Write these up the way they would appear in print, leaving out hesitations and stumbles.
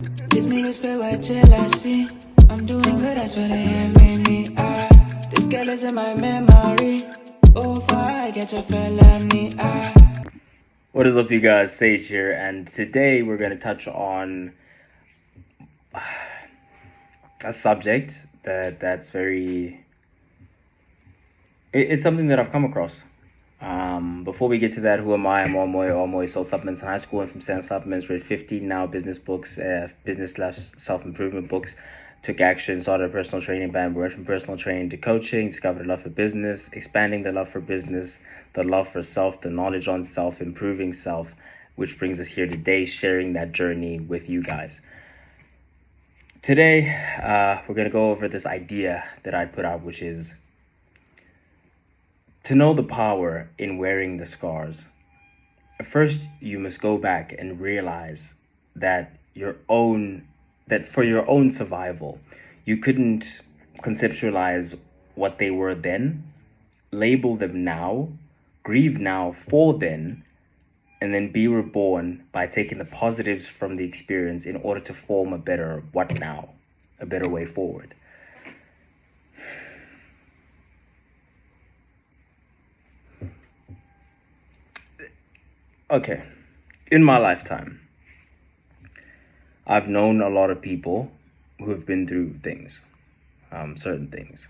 These niggas feel what jealousy. I'm doing good, that's what they envy me. This girl is in my memory. Oh, if I get your felony. What is up, you guys? Sage here, and today we're going to touch on a subject that's very. It's something that I've come across. Before we get to that, who am I? I'm Omoy, sold supplements in high school and from selling supplements, read 15 now business books, business/self-improvement books, took action, started a personal training band, went from personal training to coaching, discovered a love for business, expanding the love for business, the love for self, the knowledge on self, improving self, which brings us here today, sharing that journey with you guys. Today, we're going to go over this idea that I put out, which is to know the power in wearing the scars. First, you must go back and realize that for your own survival, you couldn't conceptualize what they were then, label them now, grieve now for then, and then be reborn by taking the positives from the experience in order to form a better what now, a better way forward. Okay, in my lifetime, I've known a lot of people who have been through things, certain things.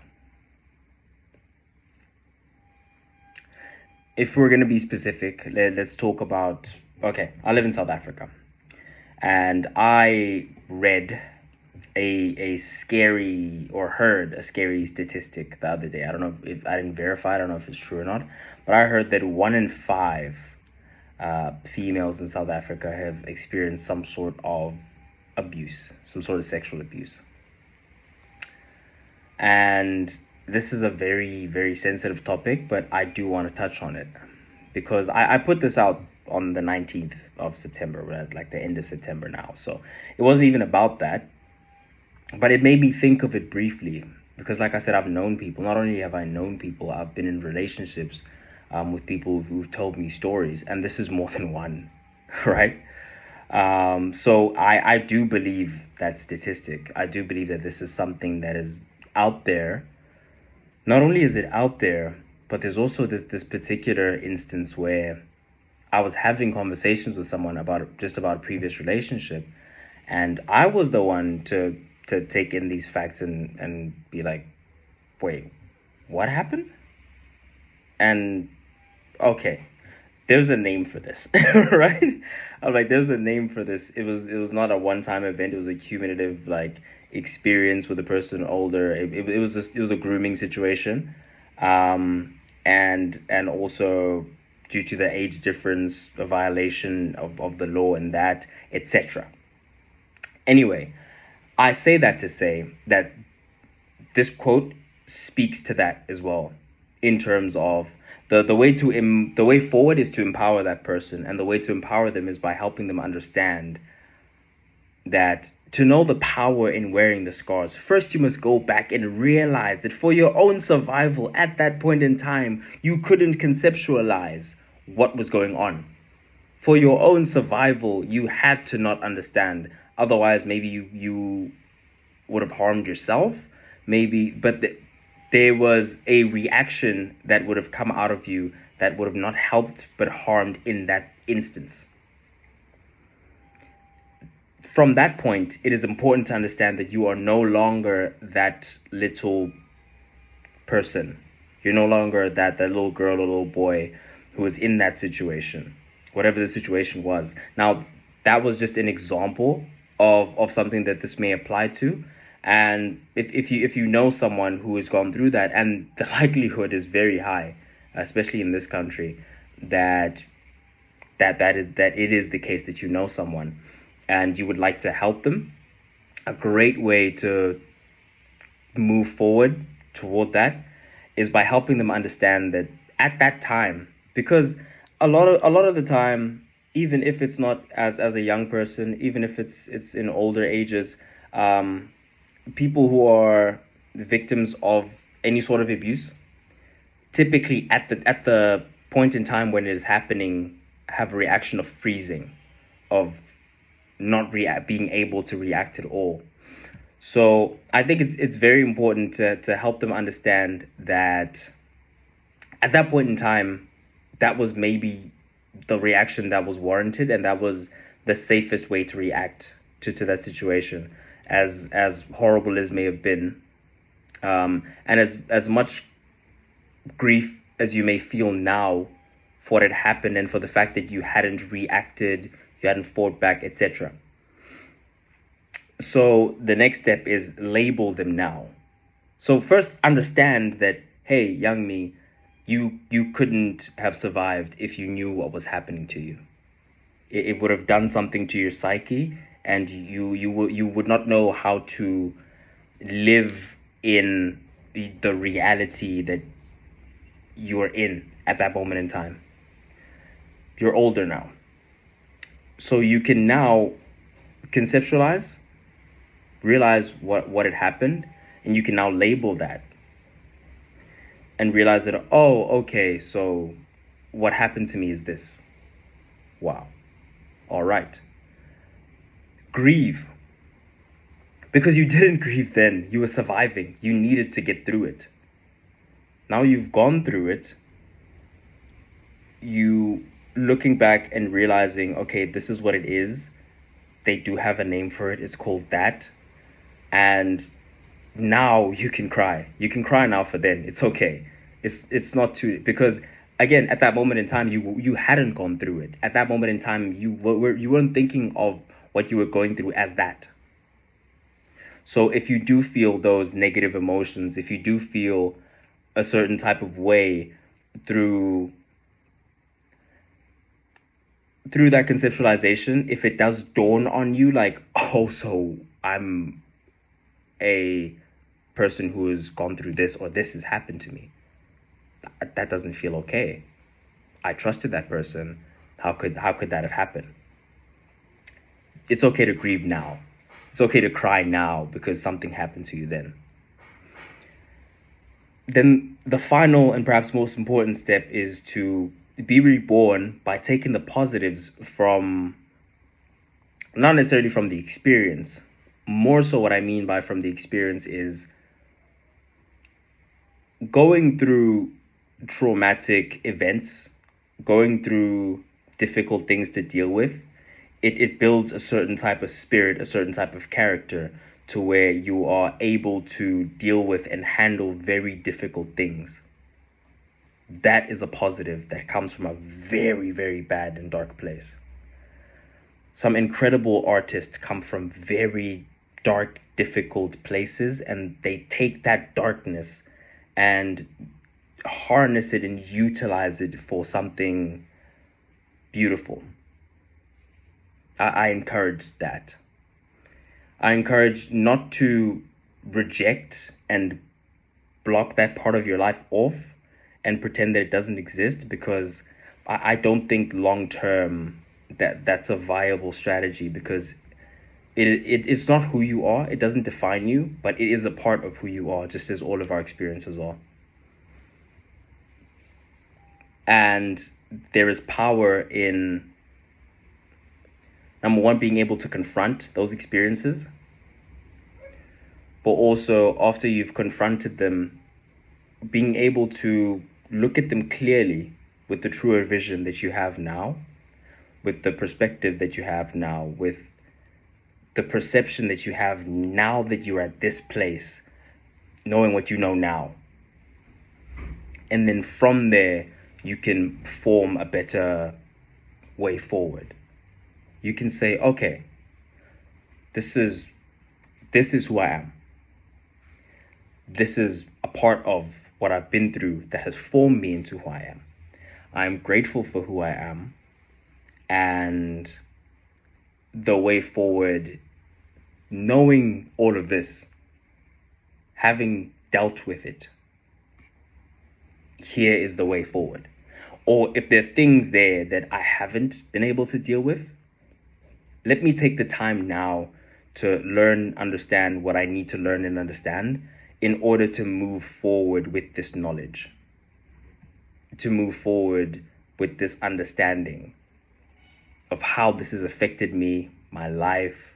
If we're going to be specific, let's talk about, okay, I live in South Africa, and I read a scary, or heard a scary statistic the other day. I don't know if I didn't verify, I don't know if it's true or not, but I heard that 1 in 5 females in South Africa have experienced some sort of abuse, some sort of sexual abuse. And this is a very, very sensitive topic, but I do want to touch on it because I put this out on the 19th of September, we're at like the end of September now. So it wasn't even about that, but it made me think of it briefly because, like I said, I've known people. Not only have I known people, I've been in relationships with people who've told me stories, and this is more than one, right? So I do believe that statistic. I do believe that this is something that is out there. Not only is it out there, but there's also this particular instance where I was having conversations with someone about a previous relationship, and I was the one to take in these facts and be like, wait, what happened? And okay, there's a name for this, right? I'm like, there's a name for this. It was not a one-time event. It was a cumulative experience with a person older. It was a grooming situation, and also due to the age difference, a violation of the law and that, etc. Anyway, I say that to say that this quote speaks to that as well, in terms of the way forward is to empower that person, and the way to empower them is by helping them understand that to know the power in wearing the scars. First, you must go back and realize that for your own survival at that point in time, you couldn't conceptualize what was going on. For your own survival, you had to not understand. Otherwise, maybe you would have harmed yourself, maybe, but there was a reaction that would have come out of you that would have not helped but harmed in that instance. From that point, it is important to understand that you are no longer that little person. You're no longer that little girl or little boy who was in that situation, whatever the situation was. Now, that was just an example of something that this may apply to. And if you know someone who has gone through that, and the likelihood is very high, especially in this country, that it is the case that you know someone and you would like to help them, a great way to move forward toward that is by helping them understand that at that time, because a lot of the time, even if it's not as a young person, even if it's in older ages, people who are victims of any sort of abuse, typically at the point in time when it is happening, have a reaction of freezing, of not being able to react at all. So I think it's very important to help them understand that at that point in time, that was maybe the reaction that was warranted, and that was the safest way to react to that situation, as horrible as may have been, and as much grief as you may feel now for what had happened and for the fact that you hadn't reacted, you hadn't fought back, etc. So the next step is label them now. So first understand that, hey, young me, you couldn't have survived if you knew what was happening to you. It would have done something to your psyche, and you would not know how to live in the reality that you are in at that moment in time. You're older now, so you can now conceptualize, realize what had happened, and you can now label that and realize that, oh, okay, so what happened to me is this. Wow. All right. Grieve. Because you didn't grieve then. You were surviving. You needed to get through it. Now you've gone through it. You looking back and realizing, okay, this is what it is. They do have a name for it. It's called that. And now you can cry. You can cry now for then. It's okay. It's not too, because again, at that moment in time, you hadn't gone through it. At that moment in time, you weren't thinking of what you were going through as that. So if you do feel those negative emotions, if you do feel a certain type of way through that conceptualization, if it does dawn on you like, oh, so I'm a person who has gone through this, or this has happened to me, that doesn't feel okay. I trusted that person. How could that have happened? It's okay to grieve now. It's okay to cry now because something happened to you then. Then the final and perhaps most important step is to be reborn by taking the positives from, not necessarily from the experience. More so what I mean by from the experience is going through traumatic events, going through difficult things to deal with. It builds a certain type of spirit, a certain type of character, to where you are able to deal with and handle very difficult things. That is a positive that comes from a very, very bad and dark place. Some incredible artists come from very dark, difficult places, and they take that darkness and harness it and utilize it for something beautiful. I encourage that. I encourage not to reject and block that part of your life off and pretend that it doesn't exist, because I don't think long term that's a viable strategy, because it's not who you are. It doesn't define you, but it is a part of who you are, just as all of our experiences are. And there is power in, number one, being able to confront those experiences, but also after you've confronted them, being able to look at them clearly with the truer vision that you have now, with the perspective that you have now, with the perception that you have now that you're at this place, knowing what you know now. And then from there, you can form a better way forward. You can say, okay, this is who I am. This is a part of what I've been through that has formed me into who I am. I'm grateful for who I am, and the way forward, knowing all of this, having dealt with it, here is the way forward. Or if there are things there that I haven't been able to deal with, let me take the time now to learn, understand what I need to learn and understand in order to move forward with this knowledge, to move forward with this understanding of how this has affected me, my life,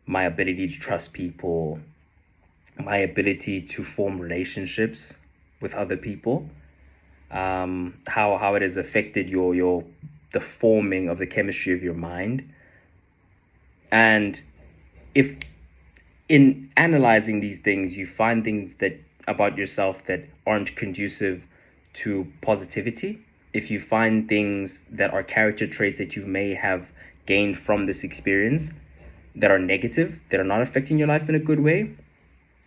my ability to trust people, my ability to form relationships with other people, how it has affected the forming of the chemistry of your mind. And if in analyzing these things you find things that about yourself that aren't conducive to positivity, if you find things that are character traits that you may have gained from this experience that are negative, that are not affecting your life in a good way,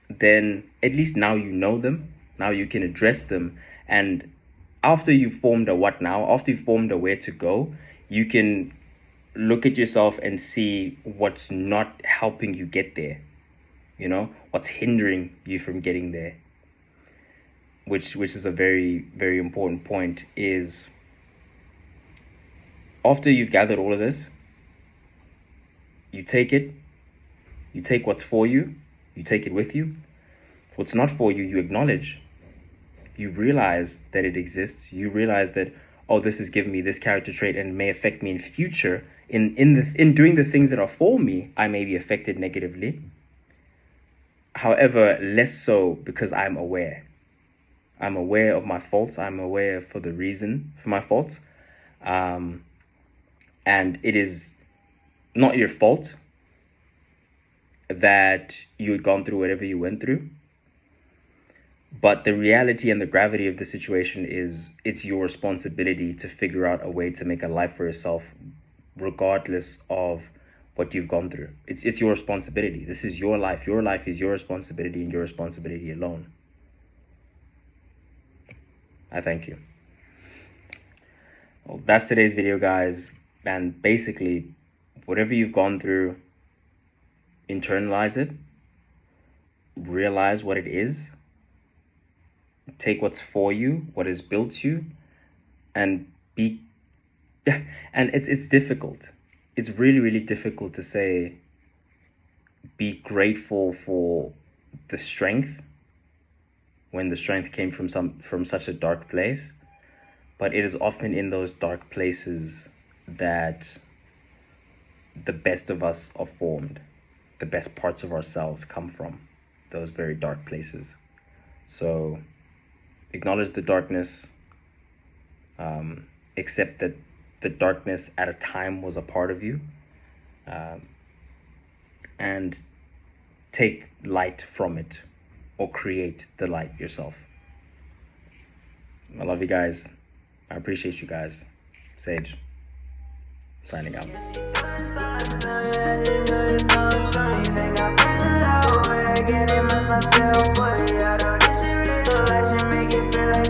then at least now you know them. Now you can address them. And after you've formed a what now, after you've formed a where to go, you can look at yourself and see what's not helping you get there. You know, what's hindering you from getting there. Which is a very, very important point, is after you've gathered all of this, you take it, you take what's for you, you take it with you. What's not for you, you acknowledge. You realize that it exists. You realize that, oh, this is giving me this character trait and may affect me in future. In doing the things that are for me, I may be affected negatively. However, less so because I'm aware. I'm aware of my faults. I'm aware for the reason for my faults. And it is not your fault that you had gone through whatever you went through. But the reality and the gravity of the situation is it's your responsibility to figure out a way to make a life for yourself, regardless of what you've gone through. It's your responsibility. This is your life. Your life is your responsibility and your responsibility alone. I thank you. Well, that's today's video, guys. And basically, whatever you've gone through, internalize it, realize what it is, take what's for you, what has built you, and be. And it's difficult. It's really, really difficult to say, be grateful for the strength when the strength came from such a dark place. But it is often in those dark places that the best of us are formed. The best parts of ourselves come from those very dark places. So acknowledge the darkness, accept that the darkness at a time was a part of you, and take light from it, or create the light yourself. I love you guys. I appreciate you guys. Sage, signing out. I get it myself, but I don't need you, like you make it feel like